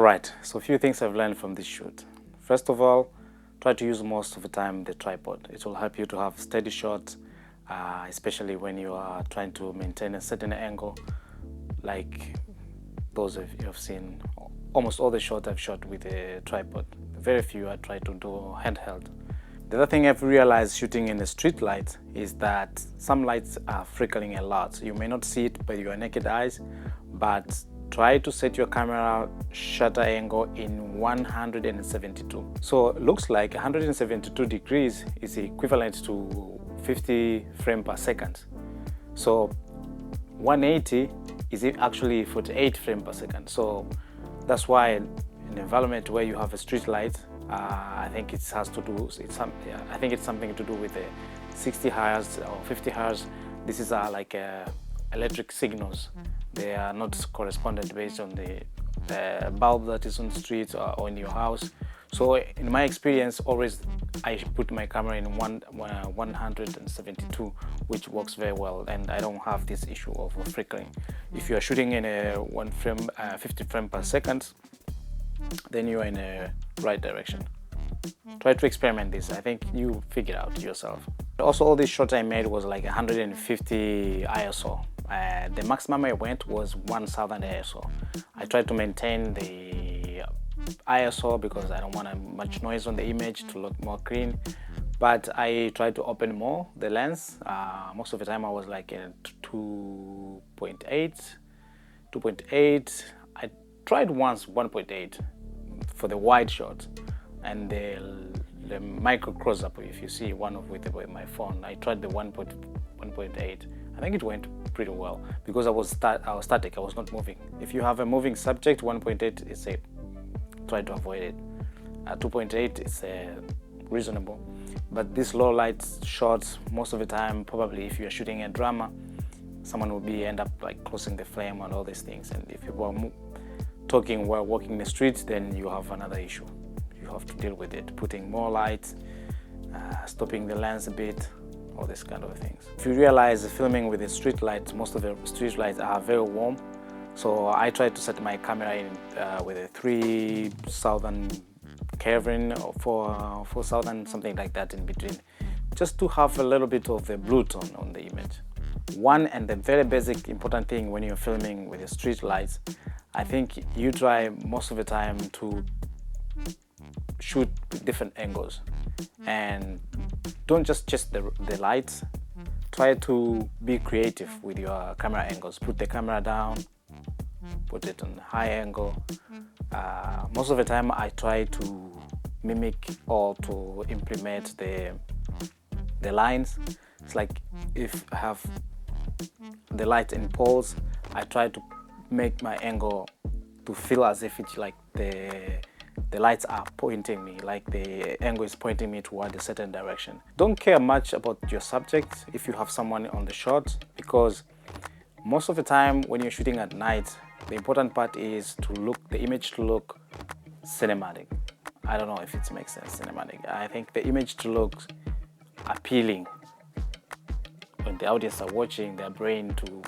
Alright, so a few things I've learned from this shoot. First of all, try to use most of the time the tripod. It will help you to have steady shots, especially when you are trying to maintain a certain angle, like those of you have seen. Almost all the shots I've shot with a tripod. Very few I try to do handheld. The other thing I've realized shooting in the street light is that some lights are flickering a lot. You may not see it by your naked eyes, but try to set your camera shutter angle in 172. So it looks like 172 degrees is equivalent to 50 frames per second. So 180 is actually 48 frames per second. So that's why in an environment where you have a street light, I think it has to do. I think it's something to do with the 60 hertz or 50 hertz. This is like electric signals. They are not correspondent based on the bulb that is on the street or in your house. So in my experience, always I put my camera in 172, which works very well, and I don't have this issue of flickering. If you are shooting in a 50 frames per second, then you are in a right direction. Try to experiment this. I think you figure it out yourself. Also, all these shots I made was like 150 ISO. The maximum I went was 1000 ISO. I tried to maintain the ISO because I don't want much noise on the image to look more clean. But I tried to open more the lens. Most of the time I was like in 2.8. I tried once 1.8 for the wide shot, and the micro close-up, if you see one of with my phone, I tried the 1.8. I think it went pretty well because I was static, I was not moving. If you have a moving subject, 1.8 is safe. Try to avoid it. 2.8 is reasonable. But these low light shots, most of the time, probably if you're shooting a drama, someone will end up like closing the flame and all these things. And if you are talking while walking the streets, then you have another issue. You have to deal with it, putting more light, stopping the lens a bit, all these kind of things. If you realize filming with the street lights, most of the street lights are very warm. So I try to set my camera in with a 3000 Kelvin or 4000, something like that in between, just to have a little bit of the blue tone on the image. One and the very basic important thing when you're filming with the street lights, I think you try most of the time to shoot with different angles and don't just chase the lights. Try to be creative with your camera angles. Put the camera down, put it on high angle. Most of the time I try to mimic or to implement the lines. It's like if I have the light in poles, I try to make my angle to feel as if it's like the lights are pointing me, like the angle is pointing me toward a certain direction. Don't care much about your subject if you have someone on the shot, because most of the time when you're shooting at night, the important part is the image to look cinematic. I don't know if it makes sense, cinematic. I think the image to look appealing when the audience are watching, their brain to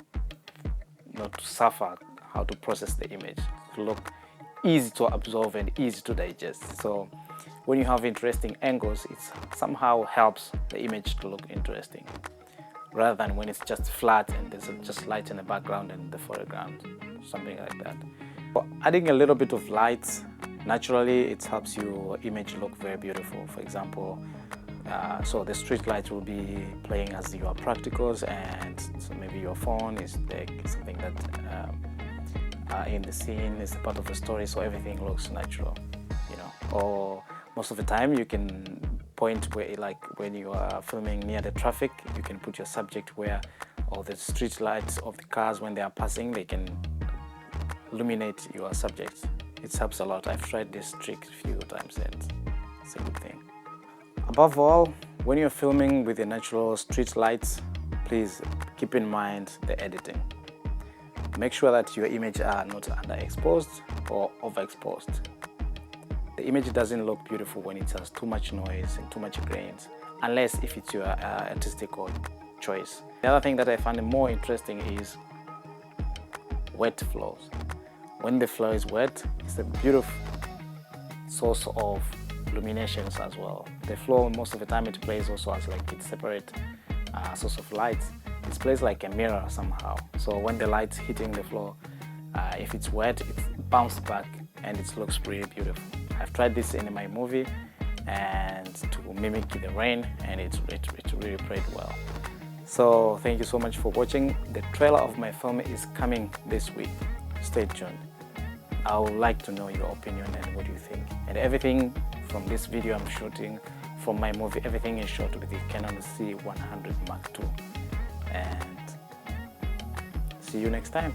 not suffer how to process the image, to look easy to absorb and easy to digest. So when you have interesting angles, it somehow helps the image to look interesting, rather than when it's just flat and there's just light in the background and the foreground, something like that. But adding a little bit of light, naturally it helps your image look very beautiful. For example, so the street light will be playing as your practicals, and so maybe your phone is like something that in the scene is a part of the story, so everything looks natural, you know. Or most of the time you can point where, like when you are filming near the traffic, you can put your subject where all the street lights of the cars, when they are passing, they can illuminate your subject. It helps a lot. I've tried this trick a few times and it's a good thing. Above all, when you're filming with the natural street lights, please keep in mind the editing. Make sure that your images are not underexposed or overexposed. The image doesn't look beautiful when it has too much noise and too much grains, unless if it's your artistic choice. The other thing that I find more interesting is wet flows. when the floor is wet, it's a beautiful source of illuminations as well. The floor, most of the time, it plays also as like its separate source of light. It plays like a mirror somehow. So when the light's hitting the floor, if it's wet, it bounces back and it looks really beautiful. I've tried this in my movie and to mimic the rain, and it really played well. So thank you so much for watching. The trailer of my film is coming this week. Stay tuned. I would like to know your opinion and what you think. And everything from this video I'm shooting, from my movie, everything is shot with the Canon C100 Mark II. And see you next time.